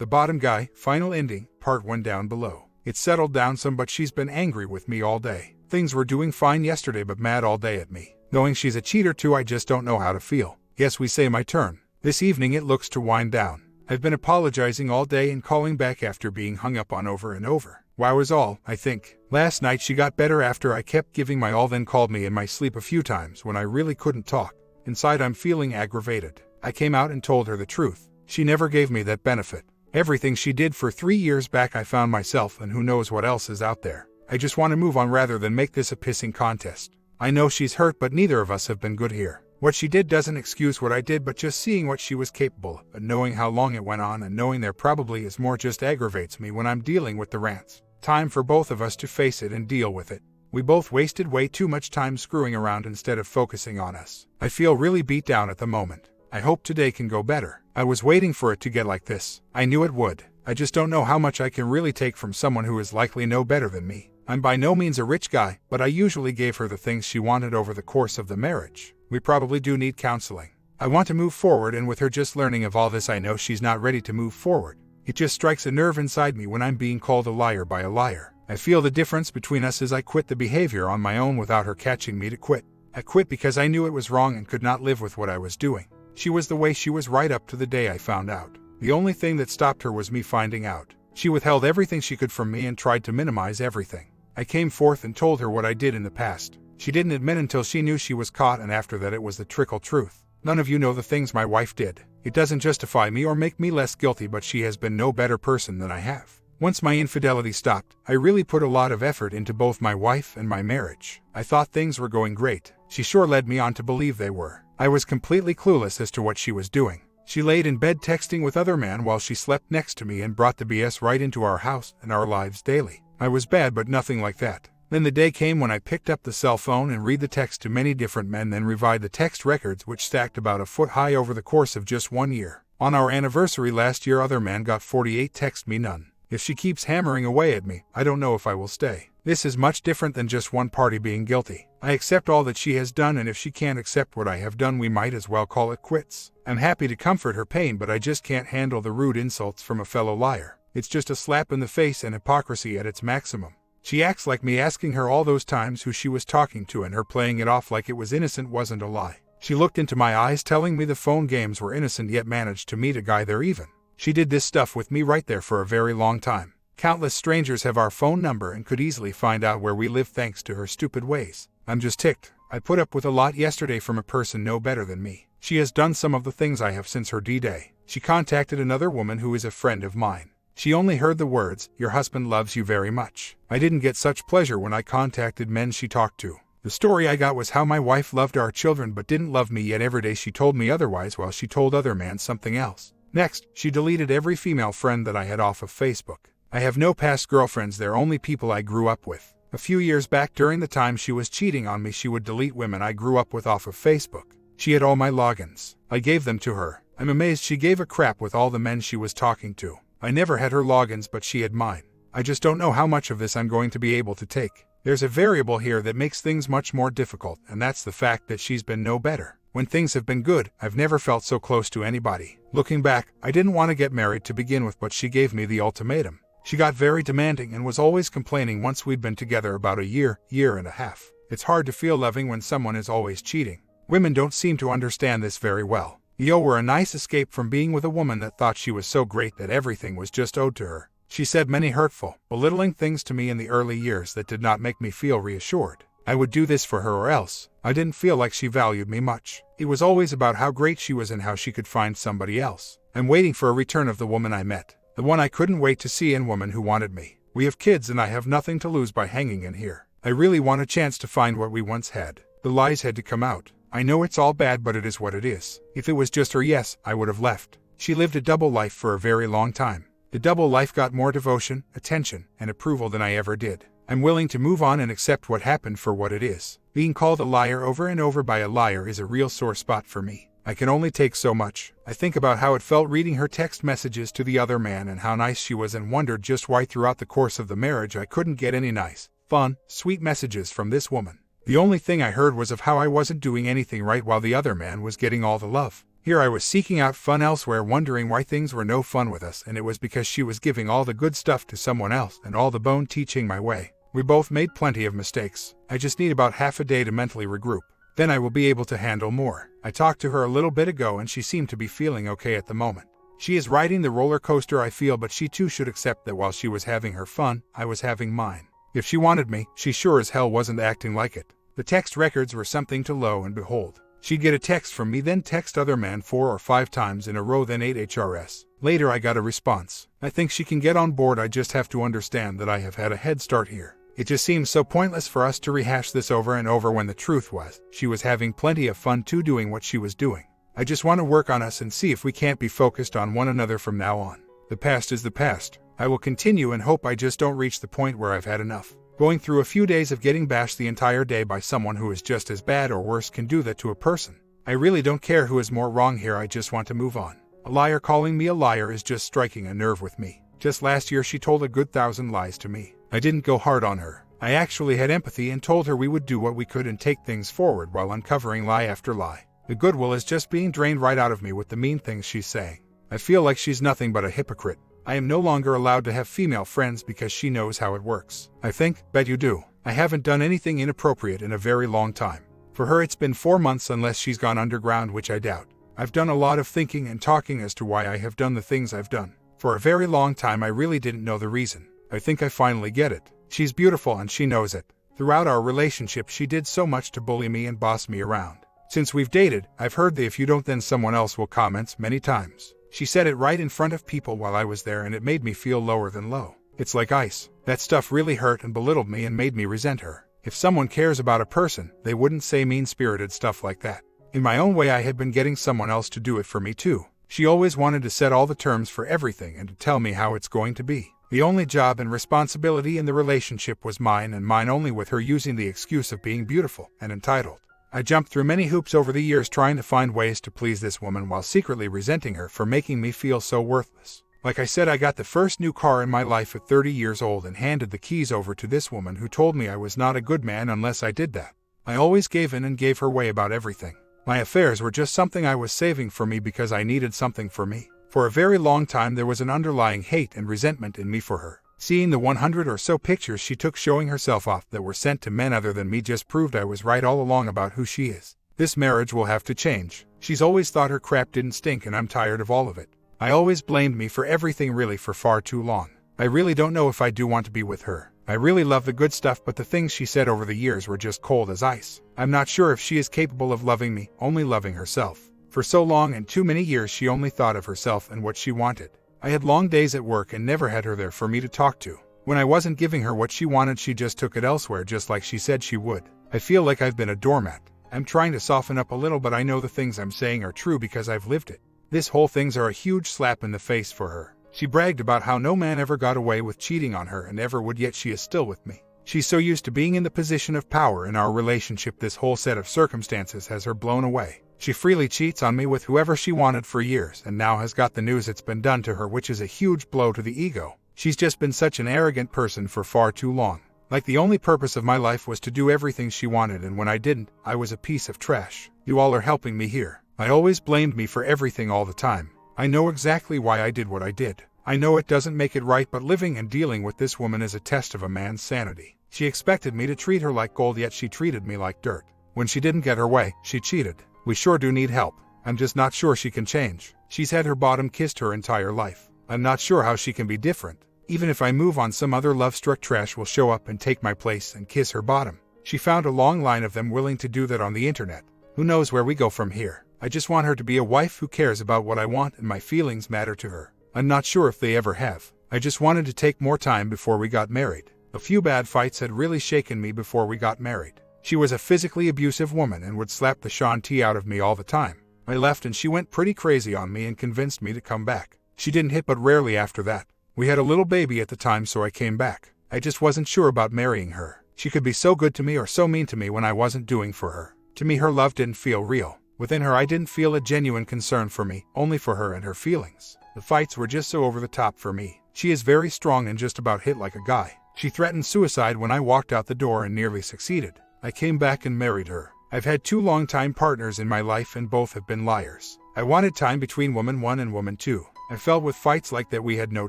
The bottom guy, final ending, part 1 down below. It's settled down some, but she's been angry with me all day. Things were doing fine yesterday, but mad all day at me. Knowing she's a cheater too, I just don't know how to feel. Yes, we say my turn. This evening it looks to wind down. I've been apologizing all day and calling back after being hung up on over and over. Wow is all, I think. Last night she got better after I kept giving my all, then called me in my sleep a few times when I really couldn't talk. Inside I'm feeling aggravated. I came out and told her the truth. She never gave me that benefit. Everything she did for 3 years back I found myself, and who knows what else is out there. I just want to move on rather than make this a pissing contest. I know she's hurt, but neither of us have been good here. What she did doesn't excuse what I did, but just seeing what she was capable of, and knowing how long it went on, and knowing there probably is more, just aggravates me when I'm dealing with the rants. Time for both of us to face it and deal with it. We both wasted way too much time screwing around instead of focusing on us. I feel really beat down at the moment. I hope today can go better. I was waiting for it to get like this. I knew it would. I just don't know how much I can really take from someone who is likely no better than me. I'm by no means a rich guy, but I usually gave her the things she wanted over the course of the marriage. We probably do need counseling. I want to move forward, and with her just learning of all this, I know she's not ready to move forward. It just strikes a nerve inside me when I'm being called a liar by a liar. I feel the difference between us as I quit the behavior on my own without her catching me to quit. I quit because I knew it was wrong and could not live with what I was doing. She was the way she was right up to the day I found out. The only thing that stopped her was me finding out. She withheld everything she could from me and tried to minimize everything. I came forth and told her what I did in the past. She didn't admit until she knew she was caught, and after that it was the trickle truth. None of you know the things my wife did. It doesn't justify me or make me less guilty, but she has been no better person than I have. Once my infidelity stopped, I really put a lot of effort into both my wife and my marriage. I thought things were going great. She sure led me on to believe they were. I was completely clueless as to what she was doing. She laid in bed texting with other men while she slept next to me and brought the BS right into our house and our lives daily. I was bad, but nothing like that. Then the day came when I picked up the cell phone and read the text to many different men, then reviewed the text records, which stacked about a foot high over the course of just 1 year. On our anniversary last year, other men got 48, text me none. If she keeps hammering away at me, I don't know if I will stay. This is much different than just one party being guilty. I accept all that she has done, and if she can't accept what I have done, we might as well call it quits. I'm happy to comfort her pain, but I just can't handle the rude insults from a fellow liar. It's just a slap in the face and hypocrisy at its maximum. She acts like me asking her all those times who she was talking to, and her playing it off like it was innocent wasn't a lie. She looked into my eyes telling me the phone games were innocent, yet managed to meet a guy there even. She did this stuff with me right there for a very long time. Countless strangers have our phone number and could easily find out where we live thanks to her stupid ways. I'm just ticked. I put up with a lot yesterday from a person no better than me. She has done some of the things I have since her D-Day. She contacted another woman who is a friend of mine. She only heard the words, "Your husband loves you very much." I didn't get such pleasure when I contacted men she talked to. The story I got was how my wife loved our children but didn't love me, yet every day she told me otherwise while she told other men something else. Next, she deleted every female friend that I had off of Facebook. I have no past girlfriends, they're only people I grew up with. A few years back, during the time she was cheating on me, she would delete women I grew up with off of Facebook. She had all my logins. I gave them to her. I'm amazed she gave a crap with all the men she was talking to. I never had her logins, but she had mine. I just don't know how much of this I'm going to be able to take. There's a variable here that makes things much more difficult, and that's the fact that she's been no better. When things have been good, I've never felt so close to anybody. Looking back, I didn't want to get married to begin with, but she gave me the ultimatum. She got very demanding and was always complaining once we'd been together about a year and a half. It's hard to feel loving when someone is always cheating. Women don't seem to understand this very well. Were a nice escape from being with a woman that thought she was so great that everything was just owed to her. She said many hurtful, belittling things to me in the early years that did not make me feel reassured. I would do this for her or else. I didn't feel like she valued me much. It was always about how great she was and how she could find somebody else. I'm waiting for a return of the woman I met. The one I couldn't wait to see, and woman who wanted me. We have kids and I have nothing to lose by hanging in here. I really want a chance to find what we once had. The lies had to come out. I know it's all bad, but it is what it is. If it was just her, yes, I would have left. She lived a double life for a very long time. The double life got more devotion, attention, and approval than I ever did. I'm willing to move on and accept what happened for what it is. Being called a liar over and over by a liar is a real sore spot for me. I can only take so much. I think about how it felt reading her text messages to the other man and how nice she was, and wondered just why throughout the course of the marriage I couldn't get any nice, fun, sweet messages from this woman. The only thing I heard was of how I wasn't doing anything right while the other man was getting all the love. Here I was seeking out fun elsewhere, wondering why things were no fun with us, and it was because she was giving all the good stuff to someone else and all the bone teaching my way. We both made plenty of mistakes. I just need about half a day to mentally regroup. Then I will be able to handle more. I talked to her a little bit ago and she seemed to be feeling okay at the moment. She is riding the roller coaster, I feel, but she too should accept that while she was having her fun, I was having mine. If she wanted me, she sure as hell wasn't acting like it. The text records were something to lo and behold. She'd get a text from me, then text other man 4 or 5 times in a row, then 8 HRS. Later I got a response. I think she can get on board, I just have to understand that I have had a head start here. It just seems so pointless for us to rehash this over and over when the truth was, she was having plenty of fun too doing what she was doing. I just want to work on us and see if we can't be focused on one another from now on. The past is the past. I will continue and hope I just don't reach the point where I've had enough. Going through a few days of getting bashed the entire day by someone who is just as bad or worse can do that to a person. I really don't care who is more wrong here, I just want to move on. A liar calling me a liar is just striking a nerve with me. Just last year she told a good 1,000 lies to me. I didn't go hard on her. I actually had empathy and told her we would do what we could and take things forward while uncovering lie after lie. The goodwill is just being drained right out of me with the mean things she's saying. I feel like she's nothing but a hypocrite. I am no longer allowed to have female friends because she knows how it works. I think, bet you do. I haven't done anything inappropriate in a very long time. For her it's been 4 months unless she's gone underground, which I doubt. I've done a lot of thinking and talking as to why I have done the things I've done. For a very long time I really didn't know the reason. I think I finally get it. She's beautiful and she knows it. Throughout our relationship she did so much to bully me and boss me around. Since we've dated, I've heard the "if you don't then someone else will" comments many times. She said it right in front of people while I was there and it made me feel lower than low. It's like ice. That stuff really hurt and belittled me and made me resent her. If someone cares about a person, they wouldn't say mean-spirited stuff like that. In my own way I had been getting someone else to do it for me too. She always wanted to set all the terms for everything and to tell me how it's going to be. The only job and responsibility in the relationship was mine and mine only, with her using the excuse of being beautiful and entitled. I jumped through many hoops over the years trying to find ways to please this woman while secretly resenting her for making me feel so worthless. Like I said, I got the first new car in my life at 30 years old and handed the keys over to this woman who told me I was not a good man unless I did that. I always gave in and gave her way about everything. My affairs were just something I was saving for me because I needed something for me. For a very long time there was an underlying hate and resentment in me for her. Seeing the 100 or so pictures she took showing herself off that were sent to men other than me just proved I was right all along about who she is. This marriage will have to change. She's always thought her crap didn't stink and I'm tired of all of it. I always blamed me for everything really for far too long. I really don't know if I do want to be with her. I really love the good stuff, but the things she said over the years were just cold as ice. I'm not sure if she is capable of loving me, only loving herself. For so long and too many years she only thought of herself and what she wanted. I had long days at work and never had her there for me to talk to. When I wasn't giving her what she wanted, she just took it elsewhere, just like she said she would. I feel like I've been a doormat. I'm trying to soften up a little, but I know the things I'm saying are true because I've lived it. This whole thing's a huge slap in the face for her. She bragged about how no man ever got away with cheating on her and ever would, yet she is still with me. She's so used to being in the position of power in our relationship, this whole set of circumstances has her blown away. She freely cheats on me with whoever she wanted for years and now has got the news it's been done to her, which is a huge blow to the ego. She's just been such an arrogant person for far too long. Like the only purpose of my life was to do everything she wanted, and when I didn't, I was a piece of trash. You all are helping me here. I always blamed me for everything all the time. I know exactly why I did what I did. I know it doesn't make it right, but living and dealing with this woman is a test of a man's sanity. She expected me to treat her like gold, yet she treated me like dirt. When she didn't get her way, she cheated. We sure do need help. I'm just not sure she can change. She's had her bottom kissed her entire life. I'm not sure how she can be different. Even if I move on, some other love-struck trash will show up and take my place and kiss her bottom. She found a long line of them willing to do that on the internet. Who knows where we go from here? I just want her to be a wife who cares about what I want and my feelings matter to her. I'm not sure if they ever have. I just wanted to take more time before we got married. A few bad fights had really shaken me before we got married. She was a physically abusive woman and would slap the shanty out of me all the time. I left and she went pretty crazy on me and convinced me to come back. She didn't hit, but rarely after that. We had a little baby at the time, so I came back. I just wasn't sure about marrying her. She could be so good to me or so mean to me when I wasn't doing for her. To me, her love didn't feel real. Within her, I didn't feel a genuine concern for me, only for her and her feelings. The fights were just so over the top for me. She is very strong and just about hit like a guy. She threatened suicide when I walked out the door and nearly succeeded. I came back and married her. I've had 2 long-time partners in my life and both have been liars. I wanted time between woman 1 and woman 2. I felt with fights like that we had no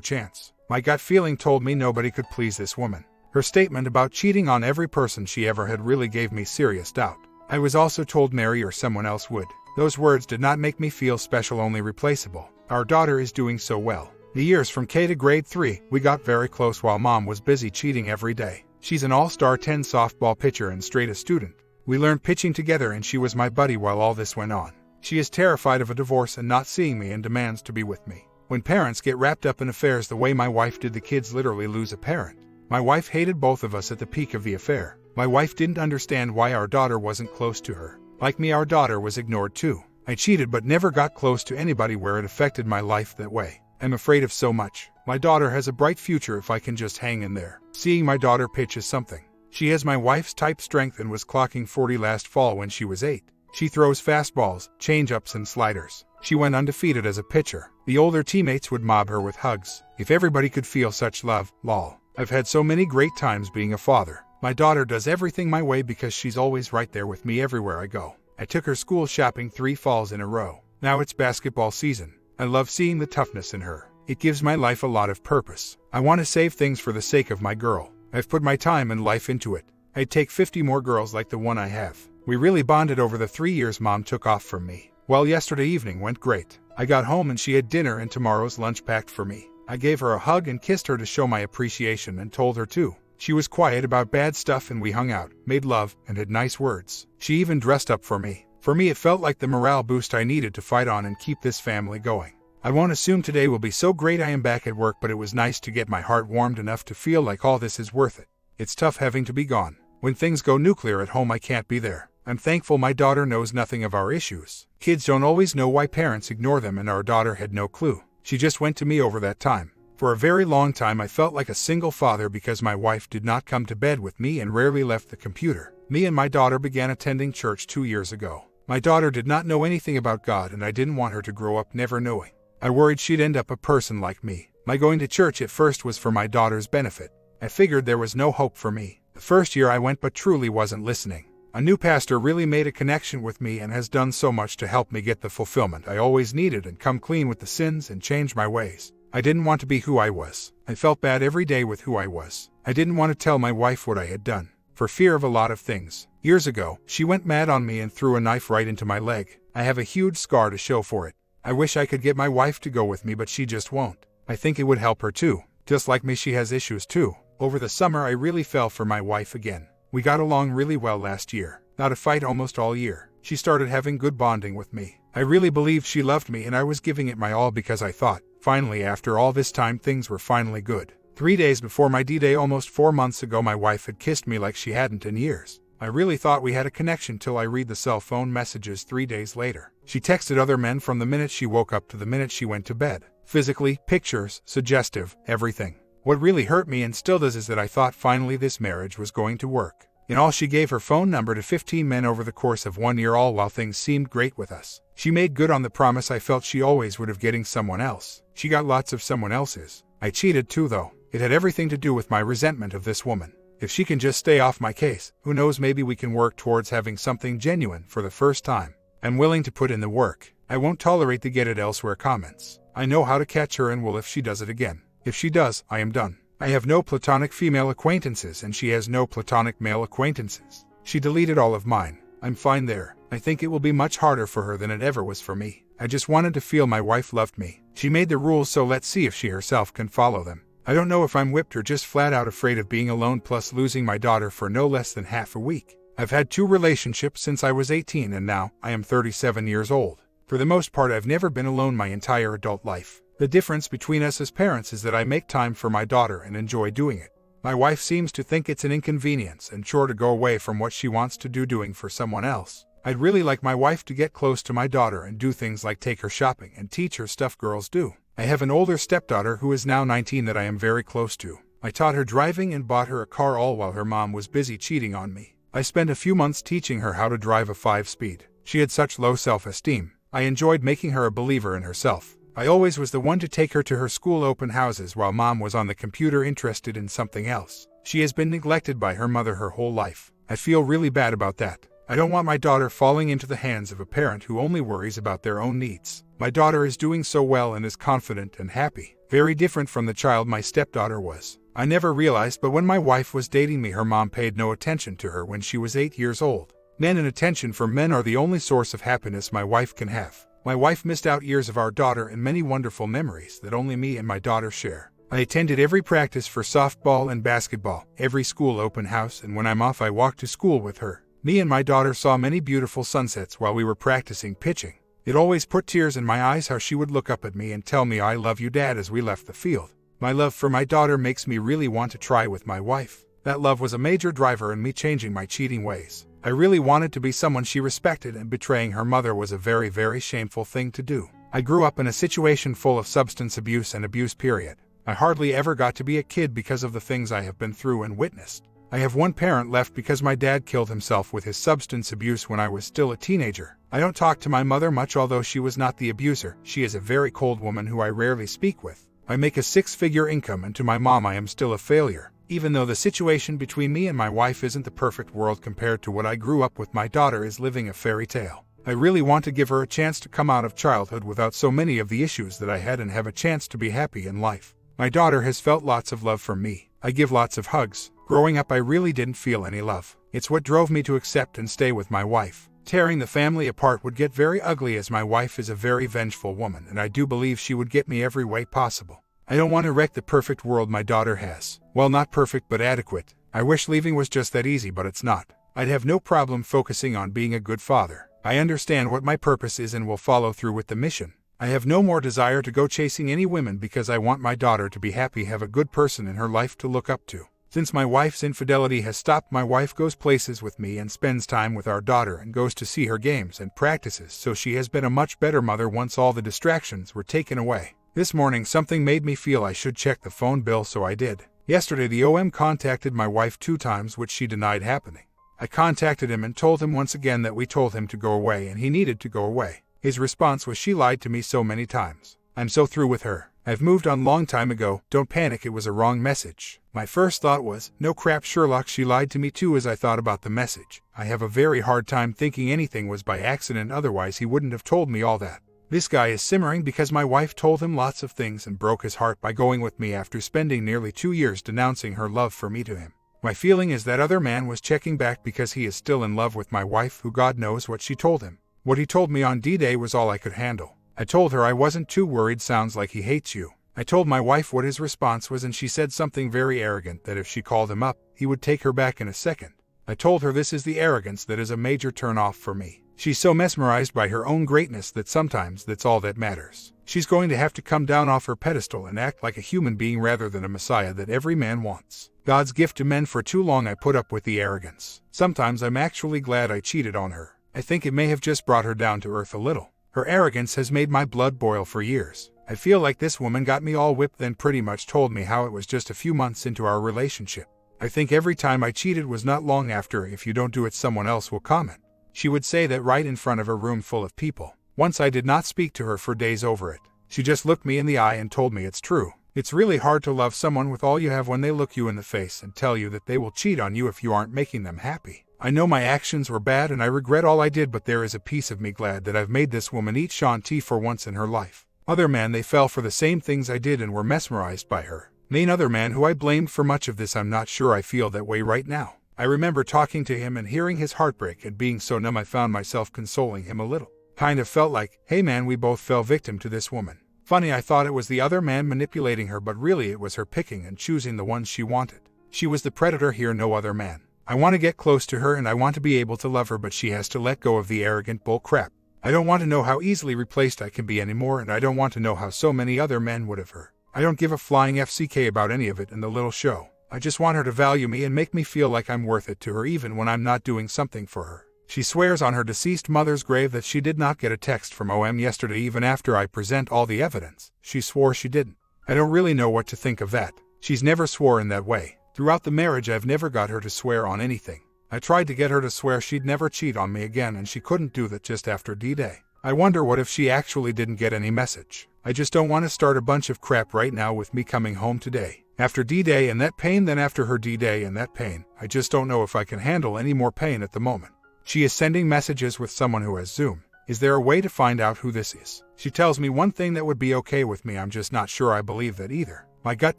chance. My gut feeling told me nobody could please this woman. Her statement about cheating on every person she ever had really gave me serious doubt. I was also told Mary or someone else would. Those words did not make me feel special, only replaceable. Our daughter is doing so well. The years from K to grade 3, we got very close while mom was busy cheating every day. She's an all-star 10 softball pitcher and straight A student. We learned pitching together and she was my buddy while all this went on. She is terrified of a divorce and not seeing me and demands to be with me. When parents get wrapped up in affairs the way my wife did, the kids literally lose a parent. My wife hated both of us at the peak of the affair. My wife didn't understand why our daughter wasn't close to her. Like me, our daughter was ignored too. I cheated but never got close to anybody where it affected my life that way. I'm afraid of so much. My daughter has a bright future if I can just hang in there. Seeing my daughter pitch is something. She has my wife's type strength and was clocking 40 last fall when she was 8. She throws fastballs, change-ups and sliders. She went undefeated as a pitcher. The older teammates would mob her with hugs. If everybody could feel such love, lol. I've had so many great times being a father. My daughter does everything my way because she's always right there with me everywhere I go. I took her school shopping 3 falls in a row. Now it's basketball season. I love seeing the toughness in her. It gives my life a lot of purpose. I want to save things for the sake of my girl. I've put my time and life into it. I'd take 50 more girls like the one I have. We really bonded over the 3 years mom took off from me. Well, yesterday evening went great. I got home and she had dinner and tomorrow's lunch packed for me. I gave her a hug and kissed her to show my appreciation and told her too. She was quiet about bad stuff and we hung out, made love, and had nice words. She even dressed up for me. For me, it felt like the morale boost I needed to fight on and keep this family going. I won't assume today will be so great. I am back at work, but it was nice to get my heart warmed enough to feel like all this is worth it. It's tough having to be gone. When things go nuclear at home, I can't be there. I'm thankful my daughter knows nothing of our issues. Kids don't always know why parents ignore them, and our daughter had no clue. She just went to me over that time. For a very long time I felt like a single father because my wife did not come to bed with me and rarely left the computer. Me and my daughter began attending church 2 years ago. My daughter did not know anything about God and I didn't want her to grow up never knowing. I worried she'd end up a person like me. My going to church at first was for my daughter's benefit. I figured there was no hope for me. The first year I went but truly wasn't listening. A new pastor really made a connection with me and has done so much to help me get the fulfillment I always needed and come clean with the sins and change my ways. I didn't want to be who I was. I felt bad every day with who I was. I didn't want to tell my wife what I had done, for fear of a lot of things. Years ago, she went mad on me and threw a knife right into my leg. I have a huge scar to show for it. I wish I could get my wife to go with me, but she just won't. I think it would help her too. Just like me, she has issues too. Over the summer I really fell for my wife again. We got along really well last year. Not a fight almost all year. She started having good bonding with me. I really believed she loved me and I was giving it my all because I thought, finally after all this time things were finally good. 3 days before my D-Day almost 4 months ago, my wife had kissed me like she hadn't in years. I really thought we had a connection till I read the cell phone messages 3 days later. She texted other men from the minute she woke up to the minute she went to bed. Physically, pictures, suggestive, everything. What really hurt me and still does is that I thought finally this marriage was going to work. In all, she gave her phone number to 15 men over the course of 1 year, all while things seemed great with us. She made good on the promise I felt she always would of getting someone else. She got lots of someone else's. I cheated too though. It had everything to do with my resentment of this woman. If she can just stay off my case, who knows, maybe we can work towards having something genuine for the first time. I'm willing to put in the work. I won't tolerate the get it elsewhere comments. I know how to catch her and will if she does it again. If she does, I am done. I have no platonic female acquaintances and she has no platonic male acquaintances. She deleted all of mine. I'm fine there. I think it will be much harder for her than it ever was for me. I just wanted to feel my wife loved me. She made the rules, so let's see if she herself can follow them. I don't know if I'm whipped or just flat out afraid of being alone, plus losing my daughter for no less than half a week. I've had 2 relationships since I was 18 and now I am 37 years old. For the most part, I've never been alone my entire adult life. The difference between us as parents is that I make time for my daughter and enjoy doing it. My wife seems to think it's an inconvenience and chore to go away from what she wants to do doing for someone else. I'd really like my wife to get close to my daughter and do things like take her shopping and teach her stuff girls do. I have an older stepdaughter who is now 19 that I am very close to. I taught her driving and bought her a car, all while her mom was busy cheating on me. I spent a few months teaching her how to drive a 5-speed. She had such low self-esteem. I enjoyed making her a believer in herself. I always was the one to take her to her school open houses while mom was on the computer interested in something else. She has been neglected by her mother her whole life. I feel really bad about that. I don't want my daughter falling into the hands of a parent who only worries about their own needs. My daughter is doing so well and is confident and happy, very different from the child my stepdaughter was. I never realized, but when my wife was dating me, her mom paid no attention to her when she was 8 years old. Men and attention from men are the only source of happiness my wife can have. My wife missed out years of our daughter and many wonderful memories that only me and my daughter share. I attended every practice for softball and basketball, every school open house, and when I'm off I walk to school with her. Me and my daughter saw many beautiful sunsets while we were practicing pitching. It always put tears in my eyes how she would look up at me and tell me, "I love you, Dad," as we left the field. My love for my daughter makes me really want to try with my wife. That love was a major driver in me changing my cheating ways. I really wanted to be someone she respected, and betraying her mother was a very, very shameful thing to do. I grew up in a situation full of substance abuse and abuse period. I hardly ever got to be a kid because of the things I have been through and witnessed. I have one parent left because my dad killed himself with his substance abuse when I was still a teenager. I don't talk to my mother much, although she was not the abuser. She is a very cold woman who I rarely speak with. I make a 6-figure income, and to my mom I am still a failure. Even though the situation between me and my wife isn't the perfect world compared to what I grew up with, my daughter is living a fairy tale. I really want to give her a chance to come out of childhood without so many of the issues that I had and have a chance to be happy in life. My daughter has felt lots of love from me. I give lots of hugs. Growing up I really didn't feel any love. It's what drove me to accept and stay with my wife. Tearing the family apart would get very ugly, as my wife is a very vengeful woman, and I do believe she would get me every way possible. I don't want to wreck the perfect world my daughter has. Well, not perfect, but adequate. I wish leaving was just that easy, but it's not. I'd have no problem focusing on being a good father. I understand what my purpose is and will follow through with the mission. I have no more desire to go chasing any women because I want my daughter to be happy, have a good person in her life to look up to. Since my wife's infidelity has stopped, my wife goes places with me and spends time with our daughter and goes to see her games and practices, so she has been a much better mother once all the distractions were taken away. This morning something made me feel I should check the phone bill, so I did. Yesterday the OM contacted my wife 2 times, which she denied happening. I contacted him and told him once again that we told him to go away and he needed to go away. His response was, "She lied to me so many times. I'm so through with her. I've moved on long time ago. Don't panic, it was a wrong message." My first thought was, no crap, Sherlock, she lied to me too. As I thought about the message, I have a very hard time thinking anything was by accident, otherwise he wouldn't have told me all that. This guy is simmering because my wife told him lots of things and broke his heart by going with me after spending nearly 2 years denouncing her love for me to him. My feeling is that other man was checking back because he is still in love with my wife, who God knows what she told him. What he told me on D-Day was all I could handle. I told her I wasn't too worried. Sounds like he hates you. I told my wife what his response was, and she said something very arrogant, that if she called him up, he would take her back in a second. I told her this is the arrogance that is a major turn-off for me. She's so mesmerized by her own greatness that sometimes that's all that matters. She's going to have to come down off her pedestal and act like a human being rather than a messiah that every man wants. God's gift to men. For too long I put up with the arrogance. Sometimes I'm actually glad I cheated on her. I think it may have just brought her down to earth a little. Her arrogance has made my blood boil for years. I feel like this woman got me all whipped, then pretty much told me how it was just a few months into our relationship. I think every time I cheated was not long after, "If you don't do it, someone else will comment." She would say that right in front of a room full of people. Once I did not speak to her for days over it. She just looked me in the eye and told me it's true. It's really hard to love someone with all you have when they look you in the face and tell you that they will cheat on you if you aren't making them happy. I know my actions were bad and I regret all I did, but there is a piece of me glad that I've made this woman eat Shanti for once in her life. Other men, they fell for the same things I did and were mesmerized by her. Main other man who I blamed for much of this, I'm not sure I feel that way right now. I remember talking to him and hearing his heartbreak, and being so numb I found myself consoling him a little. Kind of felt like, hey man, we both fell victim to this woman. Funny, I thought it was the other man manipulating her, but really it was her picking and choosing the ones she wanted. She was the predator here, no other man. I want to get close to her and I want to be able to love her, but she has to let go of the arrogant bull crap. I don't want to know how easily replaced I can be anymore, and I don't want to know how so many other men would have her. I don't give a flying FCK about any of it in the little show. I just want her to value me and make me feel like I'm worth it to her, even when I'm not doing something for her. She swears on her deceased mother's grave that she did not get a text from OM yesterday, even after I present all the evidence. She swore she didn't. I don't really know what to think of that. She's never swore in that way. Throughout the marriage I've never got her to swear on anything. I tried to get her to swear she'd never cheat on me again, and she couldn't do that just after D-Day. I wonder what if she actually didn't get any message. I just don't want to start a bunch of crap right now with me coming home today. After D-Day and that pain, then after her D-Day and that pain. I just don't know if I can handle any more pain at the moment. She is sending messages with someone who has Zoom. Is there a way to find out who this is? She tells me one thing that would be okay with me. I'm just not sure I believe that either. My gut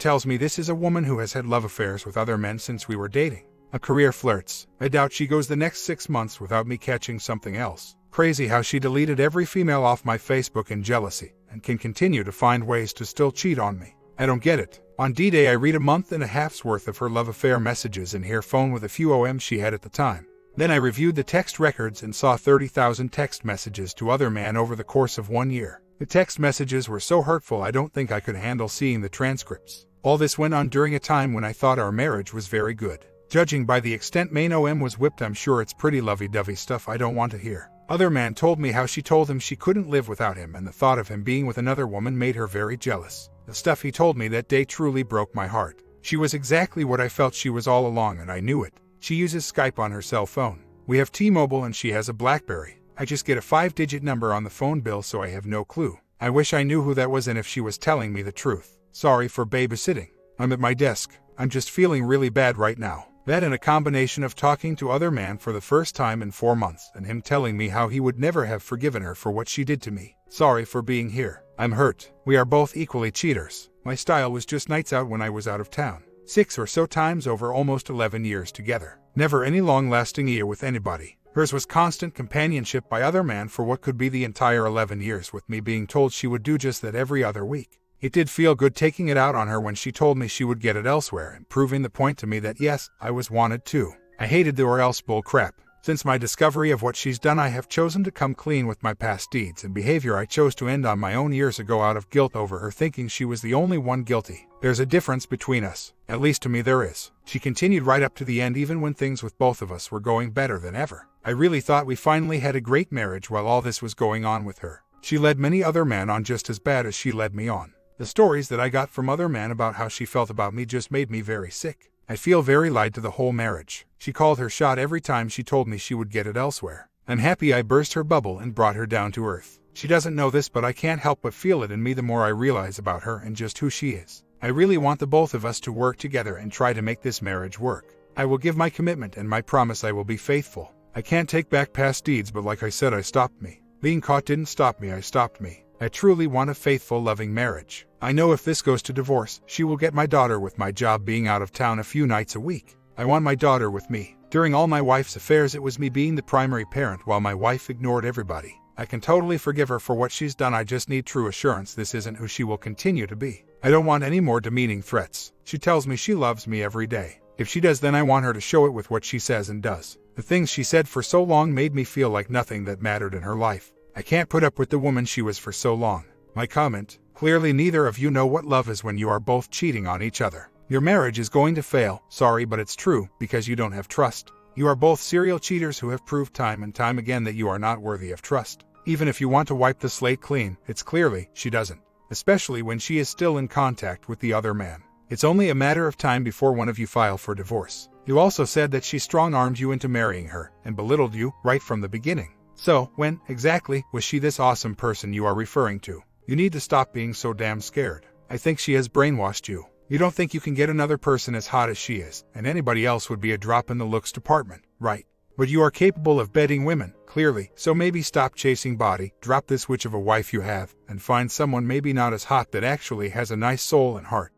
tells me this is a woman who has had love affairs with other men since we were dating. A career flirts. I doubt she goes the next 6 months without me catching something else. Crazy how she deleted every female off my Facebook in jealousy and can continue to find ways to still cheat on me. I don't get it. On D-Day I read a month and a half's worth of her love affair messages and hear phone with a few OMs she had at the time. Then I reviewed the text records and saw 30,000 text messages to other men over the course of 1 year. The text messages were so hurtful I don't think I could handle seeing the transcripts. All this went on during a time when I thought our marriage was very good. Judging by the extent main OM was whipped, I'm sure it's pretty lovey-dovey stuff I don't want to hear. Other man told me how she told him she couldn't live without him and the thought of him being with another woman made her very jealous. The stuff he told me that day truly broke my heart. She was exactly what I felt she was all along and I knew it. She uses Skype on her cell phone. We have T-Mobile and she has a BlackBerry. I just get a 5-digit number on the phone bill so I have no clue. I wish I knew who that was and if she was telling me the truth. Sorry for babysitting. I'm at my desk. I'm just feeling really bad right now. That and a combination of talking to other man for the first time in 4 months and him telling me how he would never have forgiven her for what she did to me. Sorry for being here. I'm hurt. We are both equally cheaters. My style was just nights out when I was out of town. 6 or so times over almost 11 years together. Never any long-lasting year with anybody. Hers was constant companionship by other man for what could be the entire 11 years with me being told she would do just that every other week. It did feel good taking it out on her when she told me she would get it elsewhere and proving the point to me that yes, I was wanted too. I hated the or else bull crap. Since my discovery of what she's done, I have chosen to come clean with my past deeds and behavior I chose to end on my own years ago out of guilt over her thinking she was the only one guilty. There's a difference between us. At least to me there is. She continued right up to the end even when things with both of us were going better than ever. I really thought we finally had a great marriage while all this was going on with her. She led many other men on just as bad as she led me on. The stories that I got from other men about how she felt about me just made me very sick. I feel very lied to the whole marriage. She called her shot every time she told me she would get it elsewhere. I'm happy I burst her bubble and brought her down to earth. She doesn't know this, but I can't help but feel it in me the more I realize about her and just who she is. I really want the both of us to work together and try to make this marriage work. I will give my commitment and my promise I will be faithful. I can't take back past deeds, but like I said, I stopped me. Being caught didn't stop me, I stopped me. I truly want a faithful, loving marriage. I know if this goes to divorce, she will get my daughter with my job being out of town a few nights a week. I want my daughter with me. During all my wife's affairs, it was me being the primary parent while my wife ignored everybody. I can totally forgive her for what she's done. I just need true assurance this isn't who she will continue to be. I don't want any more demeaning threats. She tells me she loves me every day. If she does, then I want her to show it with what she says and does. The things she said for so long made me feel like nothing that mattered in her life. I can't put up with the woman she was for so long. My comment: clearly neither of you know what love is when you are both cheating on each other. Your marriage is going to fail, sorry but it's true, because you don't have trust. You are both serial cheaters who have proved time and time again that you are not worthy of trust. Even if you want to wipe the slate clean, it's clearly she doesn't. Especially when she is still in contact with the other man. It's only a matter of time before one of you file for divorce. You also said that she strong-armed you into marrying her and belittled you right from the beginning. So, when, exactly, was she this awesome person you are referring to? You need to stop being so damn scared. I think she has brainwashed you. You don't think you can get another person as hot as she is, and anybody else would be a drop in the looks department, right? But you are capable of bedding women, clearly, so maybe stop chasing body, drop this witch of a wife you have, and find someone maybe not as hot that actually has a nice soul and heart.